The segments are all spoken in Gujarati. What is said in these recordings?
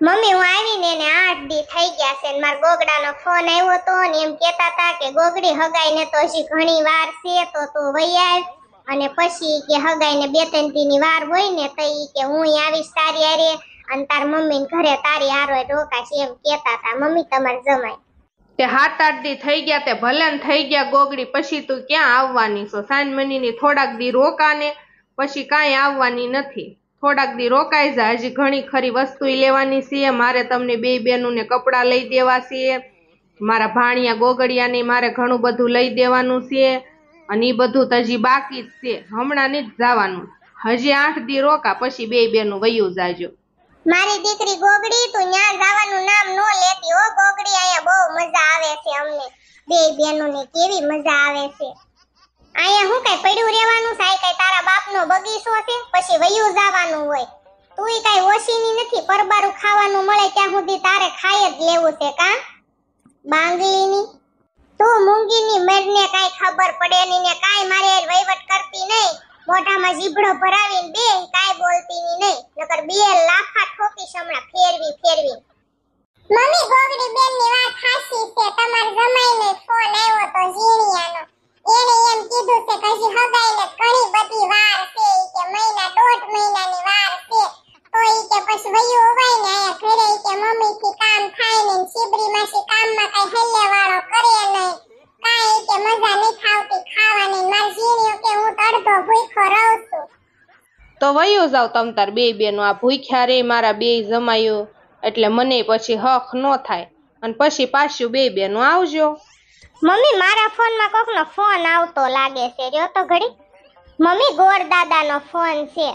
મમ્મી હું આવીને એને 8 દી થઈ ગયા છે ને મારા ગોગડાનો ફોન આવ્યો તો ને એમ કહેતા હતા કે ગોગડી હગાઈને તો હજી ઘણી વાર છે તો તું વઈ આવ અને પછી કે હગાઈને 2-3 દીની વાર હોય ને તો ઈ કે હું આવીશ તારી હારે અને તાર મમ્મીને ઘરે તારી હારે રોકાશ એમ કહેતા હતા મમ્મી તમાર જમાઈ તે 7-8 દી થઈ ગયા તે ભલે ને થઈ ગયા ગોગડી પછી તું ક્યાં આવવાની છો સાંજ મનીની થોડાક દી રોકાને પછી કાંઈ આવવાની નથી થોડાક દી રોકાઈ જા હજી ઘણી ખરી વસ્તુ લેવાની છે મારે તમને બે બેનુંને કપડાં લઈ દેવા છે મારા ભાણિયા ગોગડિયાને મારે ઘણું બધું લઈ દેવાનું છે અને ઈ બધું તો હજી બાકી જ છે હમણાં નહીં જ જવાનું હજી 8 દી રોકા પછી બે બેનું વયું જાજો મારી દીકરી ગોગડી તું ન્યા જવાનું નામ નો લેતી હો ગોગડી અહીંયા બહુ મજા આવે છે અમને બે બેનોને કેવી મજા આવે છે અહીંયા હું કઈ પડ્યું રહેવાનું છે કઈ તારા બાપનો બગીચો છે પછી વયું જવાનું હોય તુંય કઈ ઓશીની નથી પરબારું ખાવાનું મળે ત્યાં સુધી તારે ખાઈ જ લેવું છે કા બાંગલીની તું મૂંગીની મરને કઈ ખબર પડે ની ને કાઈ મારે વહીવટ કરતી નહીં મોઢામાં જીભડો ભરાવીને બે કાઈ બોલતી નહીં નકર 2 લાખા ઠોકી હમણાં ફેરવી મમ્મી ગોગડી બેન ની વાત સાચી છે તમાર જમાઈને ફોન આવ્યો તો ઝીણિયાનો એને એમ કીધું છે કે હજી હગાઈને ઘણી બધી વાર છે કે મહિના 1.5 મહિનાની વાર છે તો ઈ કે પછી વયું હોય ને આયા ઘરે ઈ કે મમ્મી થી કામ થાય ને શિબરી માસી કામમાં કઈ હેલે વાળો કરે નહીં કાઈ કે મજા નહીં ખાવતી ખાવાની માર ઝીણિયો કે હું તડતો ભૂખો રહું છું તો વયું જાવ તમ તાર બે બેનો આ ભૂખ્યા રે મારા બે જમાયો એટલે મને પછી હક નો થાય અને પછી પાછું બે બેનો આવજો મમ્મી મારા ફોનમાં કોકનો ફોન આવતો લાગે છે રહ્યો તો ઘડી મમ્મી ગોર દાદાનો ફોન છે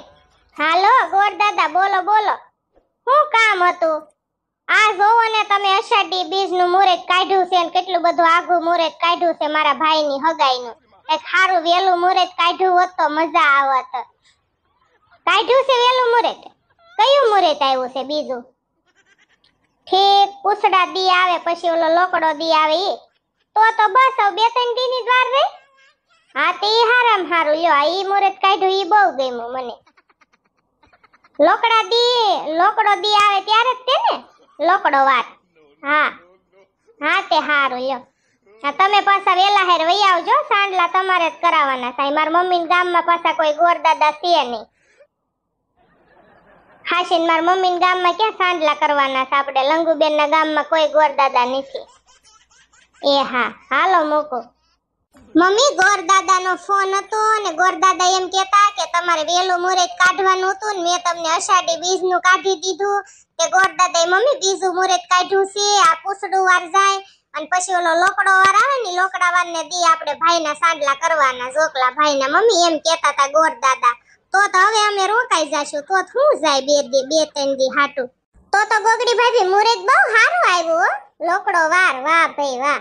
હાલો ગોર દાદા બોલો શું કામ હતું આ જોવો ને તમે અષાઢી બીજનું મુહૂર્ત કાઢ્યું છે ને કેટલું બધું આગું મુહૂર્ત કાઢ્યું છે મારા ભાઈની હગાઈનું એક ખારું વેલું મુહૂર્ત કાઢ્યું હોત તો મજા આવત કાઢ્યું છે વેલું મુહૂર્ત કયું મુહૂર્ત આવ્યું છે બીજું ઠીક પૂછડા દી આવે પછી ઓલો લોકડો દી આવે ઈ તો બસ 2-3 દીની જ વાર રહી હા તે હારામ હારું લ્યો આ ઈ મુહૂર્ત કાઢ્યું ઈ બહુ ગમ્યું મને લોકડો દી આવે ત્યારે જ તે ને લોકડો વાર હા તે હારું લ્યો હા તમે પાછા વેલા હેર વઈ આવજો સાંડલા તમારે જ કરાવવાના છે મારા મમ્મીના ગામમાં પાછા કોઈ ગોરદાદા છે નહીં હાશીન મારા મમ્મીના ગામમાં ક્યાં સાંડલા કરવાના છે આપણે લંગુબેનના ગામમાં કોઈ ગોરદાદા નથી એ હા હાલો મૂકો મમ્મી ગોરદાદાનો ફોન હતો અને ગોરદાદા એમ કહેતા કે તમારે વેલું મુહૂર્ત કાઢવાનું હતું ને મેં તમને અષાઢી બીજનું કાઢી દીધું કે ગોરદાદાએ મમ્મી બીજું મુહૂર્ત કાઢ્યું છે આ પૂછડું વાર જાય અને પછી ઓલો લોકડો વાર આવે ને લોકડા વારને દી આપણે ભાઈના સાંડલા કરવાના જોકલા ભાઈના મમ્મી એમ કહેતા હતા ગોરદાદા તો હવે અમે રોકાઈ જાશું તો શું જાય 2-3 દી હાટું તો ગોગડી ભાભી મુહૂર્ત બહુ સારું આવ્યું લોકડો વાર વાહ ભાઈ વાહ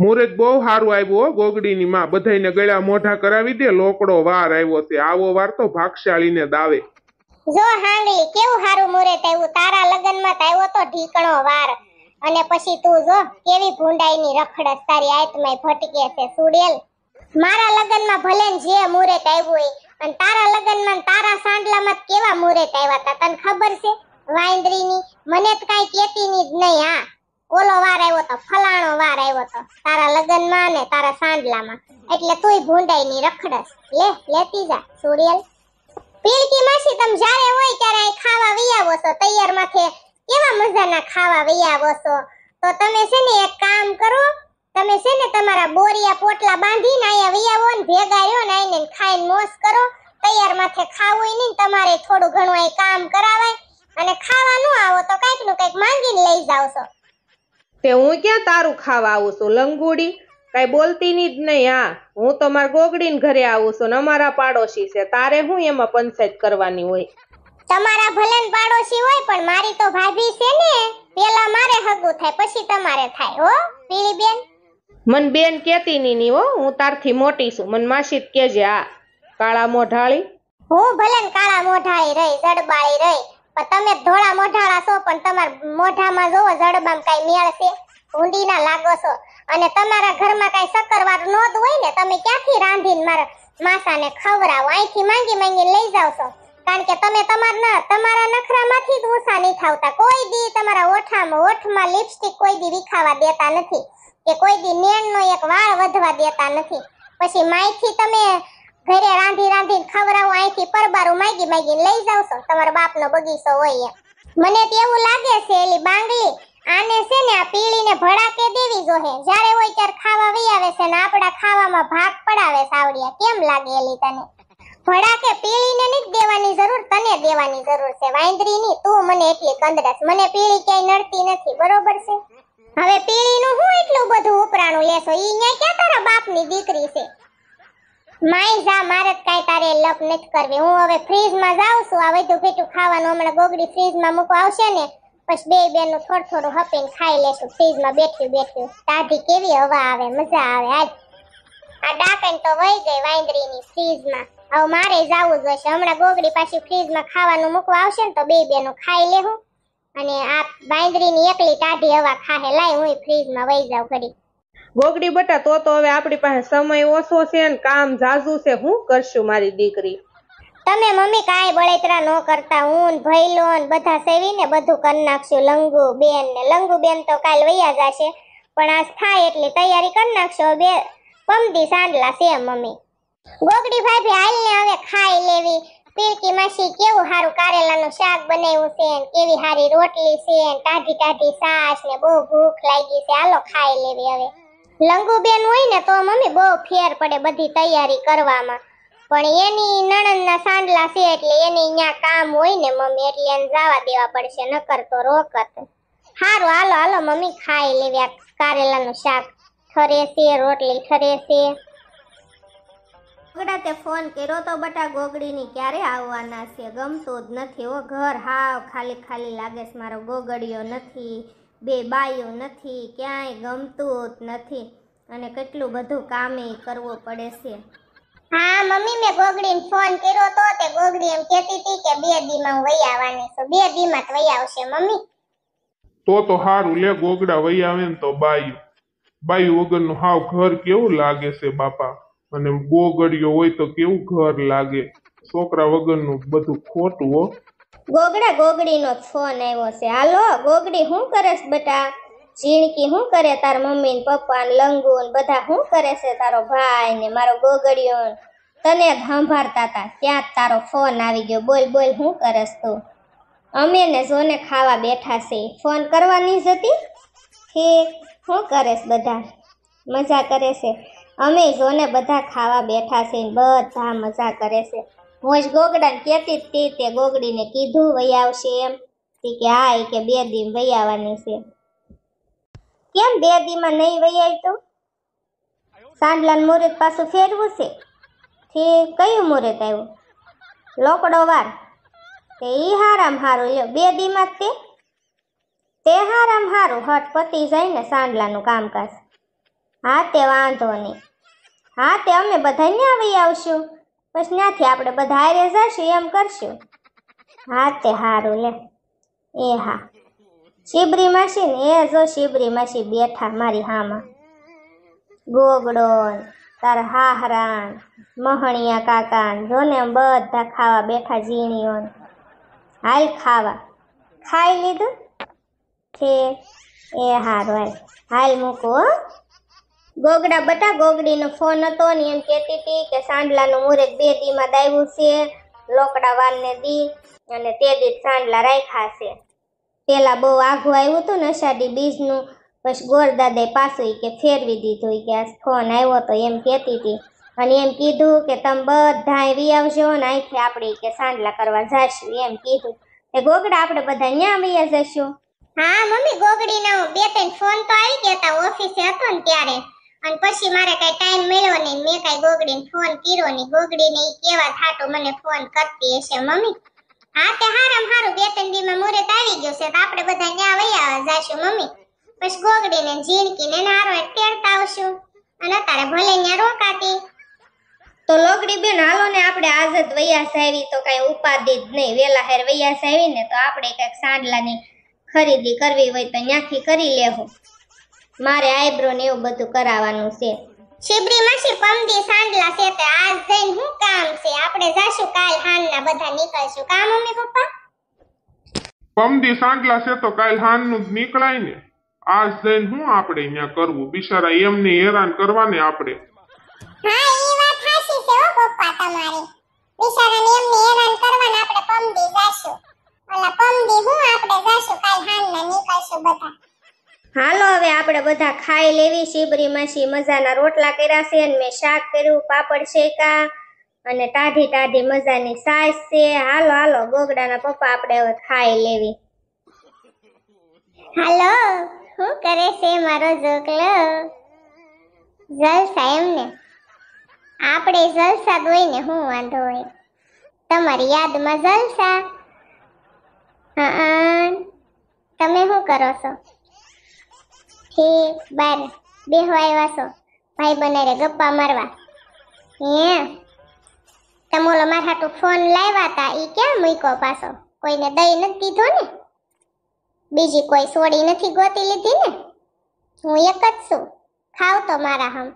મુહૂર્ત બહુ સારું આવ્યું હો ગોગડીની માં બધાયને ગળા મોઢા કરાવી દે લોકડો વાર આવ્યો છે આવો વાર તો ભાગશાળીને દાવે જો હાંગલી કેવું સારું મુહૂર્ત આવ્યું તારા લગનમાં તો આવ્યો તો ઢીકણો વાર અને પછી તું જો કેવી ભૂંડાઈની રખડસ તારી આત્માય ભટકે છે સુડેલ મારા લગનમાં ભલે જે મુહૂર્ત આવ્યું હોય અને તારા લગનમાં તારા સાંડલામાં કેવા મુહૂર્ત આવ્યા હતા તને ખબર છે વાંદરીની મને તો કાઈ કેતીની જ નહીં હા ઓલો વાર આવ્યો તો ફલાણો વાર આવ્યો તો તારા લગનમાં ને તારા સાંડલામાં એટલે તુંય ભૂંડાઈની રખડસ લેતી જા સુડેલ પીળકી માસી તમે જ્યારે હોય ત્યારે અહીં ખાવા વઈ આવો છો તૈયાર માથે કેવા મજાના ખાવા વઈ આવો છો તો તમે છે ને એક કામ કરો તમે છે ને તમારા બોરિયા પોટલા બાંધીને અહીંયા વઈ આવો ને ભેગા રહ્યો ને આઈને ખાઈને મોજ કરો તૈયાર માથે ખાવું નહીં તમારે થોડું ઘણું અહીં કામ કરાવાય અને ખાવા ન આવો તો કંઈક નું કંઈક માંગીને લઈ જાવ છો તે હું ક્યાં તારું ખાવા આવું છું લંગુડી કઈ બોલતી ની જ નહીં હા હું તો મારા ગોગડીને ઘરે આવું છું ને અમારા પાડોશી છે તારે હું એમાં પંચાયત કરવાની હોય તમારા ભલન પાડોશી હોય પણ મારી તો ભાભી છે ને પેલા મારે હગું થાય પછી તમારે થાય હો પીળી બેન મન બેન કેતી ની હો હું તારથી મોટી છું મન માસી જ કેજે આ કાળા મોઢાળી હું ભલન કાળા મોઢાળી રહી જડબાળી રહી પણ તમે ધોળા મોઢાળા છો પણ તમાર મોઢામાં જોવો જડબામાં કઈ મેળ છે ઊંડી ના લાગો છો અને તમારા ઘરમાં કઈ શક્કરવાર નોંધ હોય ને તમે ક્યાંથી રાંધીને મારા માસાને ખવરાવો અહીંથી માંગી લઈ જાવ છો કારણ કે તમે તમારા નખરામાંથી જ ઓછા નહીં થાવતા. કોઈ દી તમારા ઓઠમાં લિપસ્ટિક કોઈ દી વિખાવા દેતા નથી કે કોઈ દી નેણનો એક વાળ વધવા દેતા નથી. પછી માઈથી તમે ઘરે રાંધીને ખવડાવો, અહીંથી પરબારું માગીને લઈ જાવ છો, તમારા બાપનો બગીચો હોય. મને તો એવું લાગે છે એલી બાંગલી આને છે ને આ પીળીને ભડાકે દેવી જોહે. જ્યારે હોય ત્યારે ખાવા વઈ આવે છે ને આપડા ખાવામાં ભાગ પડાવે સાવડિયા. કેમ લાગે એલી તને? ભડાકે પીળીને નથી દેવાની જરૂર, તને દેવાની જરૂર છે વાંદરીની. તું મને એટલી કંદરસ, મને પીળી ક્યાંય નડતી નથી, બરોબર છે? હવે પીળીનું હું એટલું બધું ઉપરાણું લેશો? ઈ ન્યા ક્યાં તારા બાપની દીકરી છે? માય જા, મારે જ કાંઈ તારે લપ નથી કરવી. હું હવે ફ્રીજમાં જાઉં છું. આ બધું ભેટું ખાવાનું હમણાં ગોગડી ફ્રીજમાં મૂકવા આવશે ને, પછી બે બેનું થોડું હપીને ખાઈ લેશું ફ્રીજમાં બેઠ્યું. તાઢી કેવી હવા આવે, મજા આવે. આજ આ ડાકણ તો વહી ગઈ વાંદરીની ફ્રીજમાં. હવે મારે જાવું જોઈશે. હમણાં ગોગડી પાછી ફ્રીજમાં ખાવાનું મૂકવા આવશે ને તો બે બેનું ખાઈ લેવું અને આ વાંદરીની એકલી ટાઢી હવા ખાહે. લાય હું ફ્રીજમાં વહી જાઉં ઘડી. ગોગડી બટા, તો હવે આપણી પાસે સમય ઓછો છે ને કામ જાજુ છે. હું કરશું મારી દીકરી? તમે મમ્મી કાંઈ બળેતરા ન કરતા. હું ને ભઈલો ને બધા સેવીને બધું કરી નાખશું. લંગુ બેન તો કાલ વૈયા જશે, પણ આજ થાય એટલી તૈયારી કરી નાખશો. બે પમદી સાંડલા છે મમ્મી. ગોગડી ભાભી હાલ ને હવે ખાઈ લેવી. પીળકી માસી કેવું હારું કારેલાનું શાક બનાવ્યું છે ને કેવી હારી રોટલી છે ને ટાઢી સાસ ને બહુ ભૂખ લાગી છે. હાલો ખાઈ લેવી હવે. લંગુ બેન હોય ને તો મમ્મી બહુ ફેર પડે બધી તૈયારી કરવામાં, પણ એની નણંદના સાંડલા છે એટલે એની ન્યા કામ હોય ને મમ્મી, એટલે એને જવા દેવા પડશે, નકર તો રોકત. હારું હાલો મમ્મી ખાઈ લેવી આ કારેલાનું શાક. ઠરે છે રોટલી ઠરે છે. ગોગડા તે ફોન કર્યો તો બટા ગોગડીની ક્યારે આવવાના છે? ગમતું જ નથી હો ઘર, હાવ ખાલી લાગે છે. મારો ગોગડીયો નથી, બે બાયો નથી, ક્યાંય ગમતું જ નથી અને કેટલું બધું કામે કરવું પડે છે. હા મમ્મી, મેં ગોગડીને ફોન કર્યો તો તે ગોગડી એમ કહેતી હતી કે 2 દીમાં હું વઈ આવવાની છું. 2 દીમાં જ વઈ આવશે મમ્મી. તો હારું લે, ગોગડા વઈ આવે ને તો બાયું વગરનું હાવ ઘર કેવું લાગે છે બાપા. અને ગોગડીઓ હોય તો કેવું ઘર લાગે. છોકરા વગરનું બધું ખોટું હો. ગોગડીનો ફોન આવ્યો છે. હાલો ગોગડી, શું કરેશ બેટા? ઝીણકી શું કરે? તાર મમ્મી ને પપ્પા ને લંગુ ને બધા શું કરે છે? તારો ભાઈ ને મારો ગોગડીયો તને જ સંભાળતા હતા, ત્યાં જ તારો ફોન આવી ગયો. બોલ શું કરેશ તું? અમે ને જોને ખાવા બેઠા છે. ફોન કરવાની જ હતી. ઠીક, શું કરેશ? બધા મજા કરે છે. અમે જોને બધા ખાવા બેઠા છે ને બધા મજા કરે છે. હું જ ગોગડાને કહેતી હતી તે ગોગડીને કીધું વઈ આવશે એમ કે હા એ કે 2 દી વઈ આવવાની છે. કેમ 2 દીમાં નહીં વઈ આવી? તો સાંડલાનું મુહૂર્ત પાછું ફેરવું છે. ઠીક, કયું મુહૂર્ત આવ્યું? લોકડો વાર. તે ઈ હારામ હારું લ્યો 2 દીમાં તે હારામ હારું હટ પતી જાય ને સાંડલાનું કામકાજ. હા તે વાંધો નહીં. હા તે અમે બધા ન્યા વઈ આવશું, પછી ત્યાંથી આપણે બધા હારે જશું એમ કરશું. હા તે હારું લે. એ હા, શિબરી માસી ને એ જો શિબરી માસી બેઠા મારી હામાં. ગોગડો તાર હાહરાન મહણિયા કાકા જોને બધા ખાવા બેઠા. ઝીણીઓ હાલ ખાવા ખાઈ લીધું? ઠીક, એ હારું હાલ મૂકું હો. ગોગડા બટા, ગોગડીનો ફોન હતો ને એમ કહેતી હતી કે સાંડલાનું મુહૂર્ત 2 દીમાં દાવ્યું છે, લોકડા વારને દી અને તે દી સાંડલા રાખ્યા છે. પેલા બહુ આઘું આવ્યું હતું ને અષાઢી બીજનું, પછી ગોરદાદાએ પાછું કે ફેરવી દીધું કે આ ફોન આવ્યો તો એમ કહેતી હતી. અને એમ કીધું કે તમે બધા વી આવજો ને અહીંથી આપણે કે સાંડલા કરવા જશું એમ કીધું. એ ગોગડા આપણે બધા ન્યા વયા જશું. હા મમ્મી, ગોગડીનો 2-3 ફોન તો આવી ગયા હતા, ઓફિસે હતો ને ત્યારે. અને પછી મારે કઈ ટાઈમ મળ્યો નહીં, મેં કઈ ગોગડીને ફોન કર્યો નહીં. ગોગડીને ઈ કેવા થાટું મને ફોન કરતી હશે મમ્મી. હા તે હારામ હારું 2-3 દીમાં મુહૂર્ત આવી ગયું છે તો આપણે બધા ન્યા વયા જશું મમ્મી. પછી ગોગડીને ઝીણકીને હારો તેડતા આવશું અને અત્યારે ભલે ન્યા રોકાતી. તો લોગડી બેન હાલો ને આપણે આજ જ વૈયા સાવી તો કઈ ઉપાધિ જ નહીં. વેલા હેર વૈયા સાવી ને તો આપણે કઈક સાંડલાની ખરીદી કરવી હોય તો ત્યાંથી કરી લેવું. મારે આઈબ્રો ને એવું બધું કરાવવાનું છે. શિબરી માસી પમદી સાંડલા છે તે આજ જઈને શું કામ છે? આપણે જાશું કાલ હાંજના બધા નીકળશું. કા મમ્મી પપ્પા? પમદી સાંડલા છે તો કાલ હાનનું જ નીકળાય ને. આજ જઈને હું આપણે અહીંયા કરવું? બિચારા એમને હેરાન કરવાને આપણે. હા ઈ વાત સાચી છે હો પપ્પા તમારી. બિચારાને એમને હેરાન કરવાના આપણે પમદી જાશું. ઓલા પમદી હું આપણે જાશું કાલ હાંજના નીકળશું બધા. હાલો હવે આપણે બધા ખાઈ લેવી. શિબરી માસી મજાના રોટલા કર્યા છે અને મેં શાક કર્યું, પાપડ શેકા અને ટાઢી ટાઢી મજાની સાસ છે. હાલો હાલો ગોગડાના પપ્પા આપણે હવે ખાઈ લેવી. હાલો શું કરે છે મારો જોકલો? જલસા એમને? આપણે જલસા જ હોય ને, શું વાંધો હોય? તમારી યાદમાં જલસા. હા તમે શું કરો છો? ઠીક બાર બેહવા આવ્યા છો ભાઈ બનારે ગપ્પા મારવા? હે તમે ઓલો મારા હાટુ ફોન લાવ્યા તા ઈ ક્યાં મૂક્યો પાછો? કોઈને દઈ નથી દીધો ને? બીજી કોઈ સોડી નથી ગોતી લીધી ને? હું એક જ છું, ખાવ તો મારા હમ.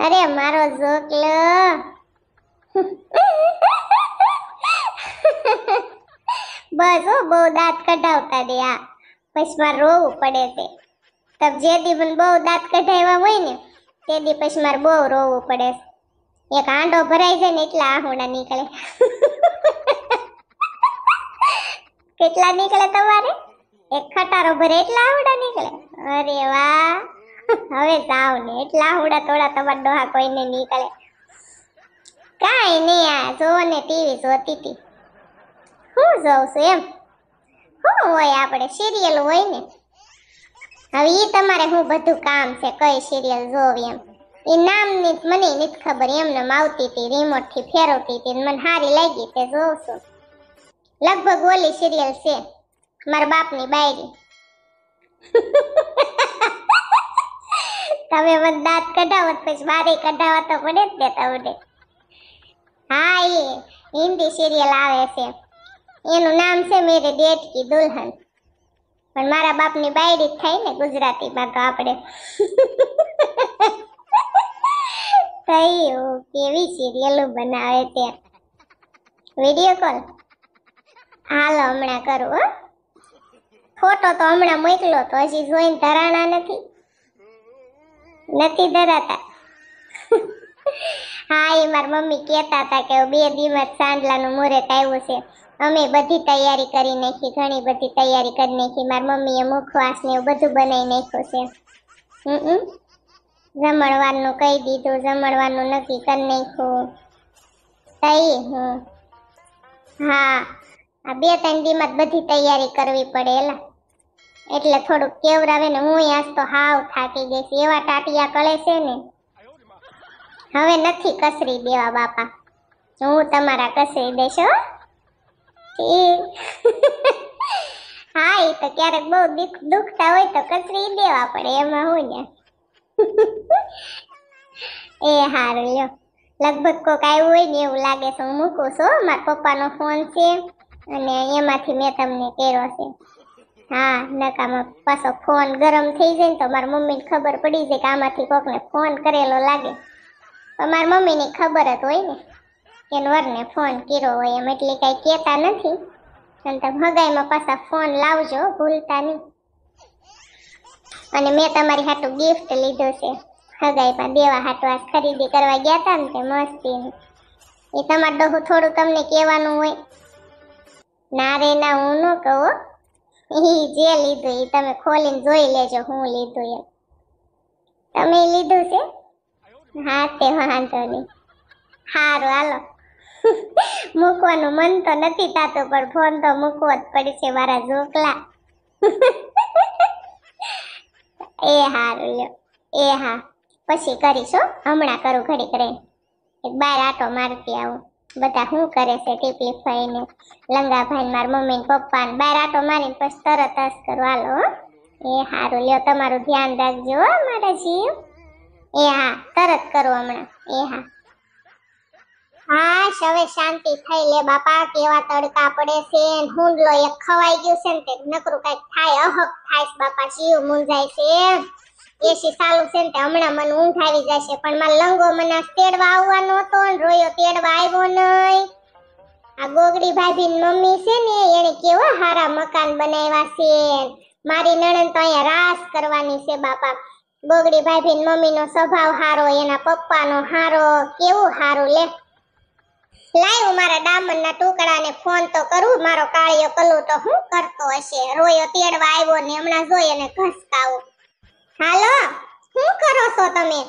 અરે મારો જોકલો બસ હો બહુ દાંત કઢાવતા દે. આ પછી મારે રોવું પડે છે. તબ જે દી મને બહુ દાંત કઢાવ્યા હોય ને તે દી પછી મારે બહુ રોવું પડે છે. એક આંડો ભરાઈ જાય ને એટલા આહુડા નીકળે. કેટલા નીકળે તમારે? એક ખટારો ભરે એટલા આહુડા નીકળે? અરે વાહ, હવે જાવ ને એટલા આહુડા થોડા તમારા ડોહા કોઈને નીકળે. કાંઈ નહીં, આ જો ને ટીવી જોતી હતી. હું જોઉં છું એમ? શું હોય આપણે સિરિયલ હોય ને. હવે ઈ તમારે હું બધું કામ છે કઈ સિરિયલ જોવી એમ? એ નામની મને નથી ખબર, એમને આવતી હતી રિમોટ થી ફેરવતી હતી મને સારી લાગી તે જોઉં છું. લગભગ ઓલી સિરિયલ છે મારા બાપની બાયરી. તમે મને દાંત કઢાવો પછી મારે કઢાવા તો પડે જ ને તમને. હા એ હિન્દી સિરિયલ આવે છે, એનું નામ છે મેરે ડેડ કી દુલ્હન. પણ મારા બાપની બાયરી જ થાય ને ગુજરાતીમાં તો આપણે. થયું કેવી સિરિયલો બનાવે તે. વિડિયો કોલ હાલો હમણાં કરું હો. ફોટો તો હમણાં મોકલો તો હજી જોઈને ધરાણા નથી ધરાતા. હા એ મારી મમ્મી કહેતા હતા કે 2 દિવસ સાંડલાનું મુહૂર્ત આવ્યું છે. અમે બધી તૈયારી કરી નાખી, ઘણી બધી તૈયારી કરી નાખી. મારી મમ્મીએ મુખવાસ ને એવું બધું બનાવી નાખ્યું છે. જમણવારનું કહી દીધું, જમણવારનું નક્કી કરી નાખ્યું. હા આ 2-3 દીમાં બધી તૈયારી કરવી પડે એલા, એટલે થોડુંક કેવરાવે ને. હું આજ તો હાવ થાકી ગઈ છું, એવા ટાટિયા કળે છે ને હવે નથી કસરી દેવા બાપા. હું તમારા કસરી દેશો. હા એ તો ક્યારેક બહુ દુખતા હોય તો કસરી દેવા પડે, એમાં હું ને. એ હારું લ્યો, લગભગ કોક આવ્યું હોય ને એવું લાગે છે. હું મૂકું છું, મારા પપ્પાનો ફોન છે અને એમાંથી મેં તમને કર્યો છે. હા નકામાં પાછો ફોન ગરમ થઈ જાય ને તો મારી મમ્મીને ખબર પડી જાય કે આમાંથી કોકને ફોન કરેલો લાગે. તો મારી મમ્મીને ખબર જ હોય ને કે વરને ફોન કર્યો હોય એમ, એટલે કઈ કહેતા નથી. અને તમે હગાઈમાં પાછા ફોન લાવજો ભૂલતા નહીં. અને મેં તમારી હાટું ગિફ્ટ લીધું છે હગાઈમાં દેવા હાટું. આજ ખરીદી કરવા ગયા હતા ને તે મસ્તી. એ તમારે ડોહું થોડું તમને કહેવાનું હોય. ના રે ના હું ન કહું, ઈ જે લીધું એ તમે ખોલીને જોઈ લેજો હું લીધું એમ. તમે લીધું છે? હા તે વાંધો નહીં. હારું હાલો. મૂકવાનું મન તો નથી થતું પણ ફોન તો મૂકવો જ પડશે મારા જોકલા. એ હારું લ્યો. એ હા પછી કરીશ હો, હમણાં કરું ઘડીક રહીને. એક બાર આટો મારતી આવું. બધા શું કરે છે ટીપલી ફઈને, લંગાભાઈ, મારા મમ્મી ને પપ્પા ને બાર આટો મારીને પછી તરત જ કરું. હાલો હો. એ હારું લ્યો, તમારું ધ્યાન રાખજો હો મારા જીવ. એ હા તરત કરું હમણાં. એ હા. હા હવે શાંતિ થઈ લે બાપા, કેવા તડકા પડે છે. હુંડલો એક ખવાઈ ગયું છે ને તે નકરું કઈક થાય, અહક થાય બાપા, જીવ મૂંઝાય છે. એસી ચાલુ છે ને તે હમણાં મને ઊંઘ આવી જશે પણ મારો લંગો મને તેડવા આવવાનો હતો ને રોયો તેડવા આવ્યો નહીં. આ ગોગડી ભાભી ની મમ્મી છે ને એને કેવા હારા મકાન બનાવ્યા છે. મારી નણંદ તો અહીંયા રાસ કરવાની છે બાપા. ગોગડી ભાભી ની મમ્મી નો સ્વભાવ હારો, એના પપ્પાનો હારો, કેવું હારું લે. લાયો મારા ડામરના ટુકડાને ફોન તો કરું. મારો કાળિયો કલુ તો શું કરતો હશે, રોયો તેડવા આવ્યો ને હમણાં જોઈ અને ઘસકાવો. હાલો, શું કરો છો તમે?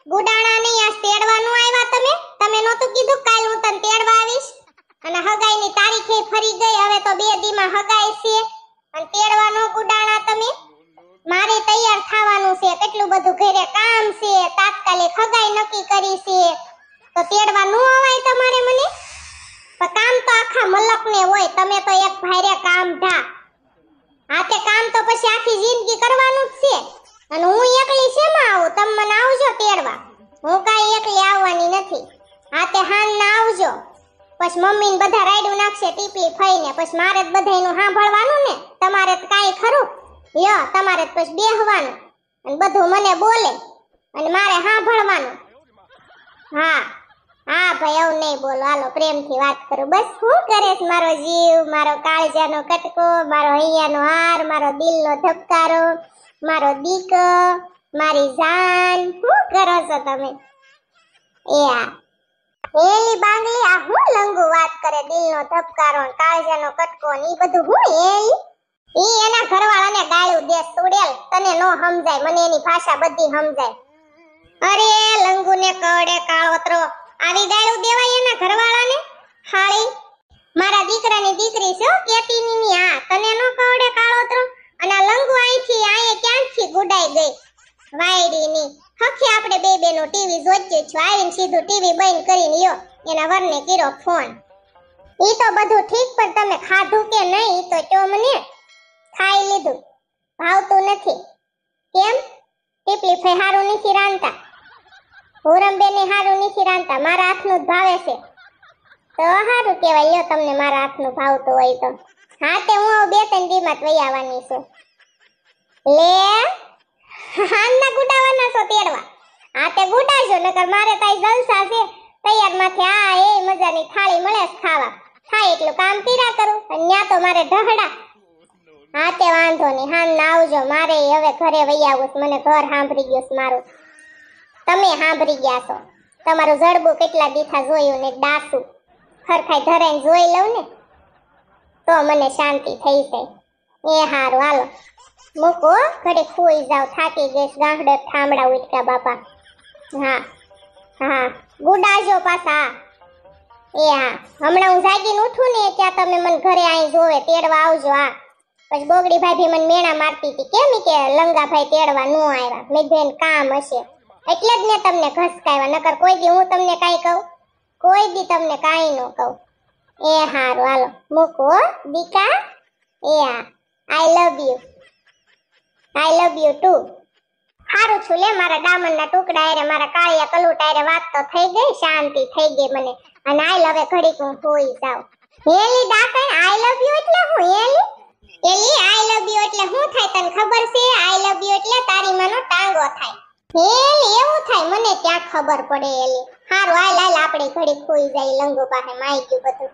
ગુડાણા નહીં આ તેડવાનું આવ્યા તમે? તમે નહોતું કીધું કાલ હું તને તેડવા આવીશ? અને હગાઈની તારીખે ફરી ગઈ, હવે તો 2 દીમાં હગાઈ છે અને તેડવાનો ગુડાણા તમે? મારે તૈયાર થવાનું છે, કેટલું બધું ઘરે કામ છે, તાત્કાલિક હગાઈ નક્કી કરી છે, તો તેડવા ન અવાય તમારે મને? પણ કામ તો આખા મલકને હોય, તમે તો એક ભાઈરે કામ ઢા. આ તે કામ તો પછી આખી જિંદગી કરવાનું જ છે. અને હું એકલી શેમાં આવું? તમે મને આવજો તેડવા, હું કાંઈ એકલી આવવાની નથી. આ તે હાન ના આવજો, પછી મમ્મી ને બધા રાયડું નાખશે ટીપલી ફઈને, પછી મારે જ બધાયનું સાંભળવાનું ને. તમારે તો કાંઈ ખરું? લ્યો, તમારે તો પછી બેહવાનું અને બધું મને બોલે અને મારે સાંભળવાનું. હા હા ભાઈ, એવું નહીં બોલો, હાલો પ્રેમથી વાત કરું. બસ શું કરે છે મારો જીવ, મારો કાળજાનો કટકો, મારો હૈયાનો હાર, મારો દિલનો ધબકારો, મારો દીકો, મારી જાન, શું કરો છો તમે? એ આ એલી બાંગલી, આ હું લંગુ વાત કરે, દિલનો ધબકારો ને કાળજાનો કટકો ને ઈ બધું હું એલી? ઈ એના ઘરવાળાને ગાળ્યું દે સુડેલ, તને નો સમજાય, મને એની ભાષા બધી સમજાય. અરે લંગુને કડે કાળોતરો, આવી ગાળ્યું દેવાય એના ઘરવાળાને? હાળી મારા દીકરાની દીકરી છે કેતીની ની, આ તને નો કડે કાળોતરો? અને આ લંગુ અહીંથી આયે ક્યાંથી ગુડાઈ ગઈ વાયડીની. હખી આપણે બે બેનો ટીવી જોઈતી છું, આવીને સીધું ટીવી બંધ કરીને યો એના વરને કર્યો ફોન. ઈ તો બધું ઠીક, પણ તમે ખાધું કે નહીં ઈ તો કયો મને. ખાઈ લીધું, ભાવતું નથી. કેમ? ટીપલી ફઈ હારું નથી રાંધતા, હુરમબેને હારું નથી રાંધતા, મારા હાથનું જ ભાવે છે. તો હારું કહેવાય, લ્યો તમને મારા હાથનું ભાવતું હોય તો. હા તે હું 2-3 દીમાં વઈ આવવાની છું. લે હાનના ગુડાવાના છો તેડવા? હા તે ગુડાજો, નકર મારે તાઈ જલસા છે. તૈયારમાંથી આ એ મજાની થાળી મળે છે ખાવા, થાય એટલું કામ કર્યા કરું અને ન્યા તો મારે ઢહડા. હા તે વાંધો નહીં, હાન ના આવજો, મારે હવે ઘરે વઈ આવું છે, મને ઘર સાંભળી ગયું છે મારું. તમે સાંભળી ગયા છો, તમારું જડબું કેટલા દીથા જોયું ને ડાસું ખરખાઈ ધરાઈને જોઈ લઉં ને તો મને શાંતિ થઈ જાય. એ હારું, હાલો મૂકો, ઘરે ખોઈ જાવ, થાકી ગઈશ, ગાંહડે થાંભડા ઉઠ્યા બાપા. હા હા, ગુડાજો પાછા. એ હા, હમણાં હું જાગીને ઉઠું ને ત્યાં તમે મને ઘરે અહીં જોવે તેડવા આવજો. હા પછી ગોગડી ભાભી મને મેણા મારતી હતી, કેમ કે લંગાભાઈ તેડવા ન આવ્યા. મેં બેન કામ હશે એટલે જ ને તમને ઘસકાવ્યા, નકર કોઈ દી હું તમને કાંઈ કહું? કોઈ દી તમને કાંઈ ન કહું. એ હારું, હાલો મૂકો દીકા. એ હા, I love you, I love you too. હારું છું લે, મારા ડામરના ટુકડા એરે મારા કાળિયા કલુટા એરે વાત તો થઈ ગઈ, શાંતિ થઈ ગઈ મને. અને આઈ લવ ઘડીક હું હોઈ જાઉં. હેલી ડાકણ, આઈ લવ યુ એટલે હું એલી? એલી આઈ લવ યુ એટલે શું થાય તને ખબર છે? આઈ લવ યુ એટલે તારી માનો ટાંગો થાય. એલી એવું થાય, મને ક્યાં ખબર પડે એલી. હારું આઈ લાલ આપણે ઘડીક હોઈ જાય, લંગુ પાસે માઈ ગયું બધું.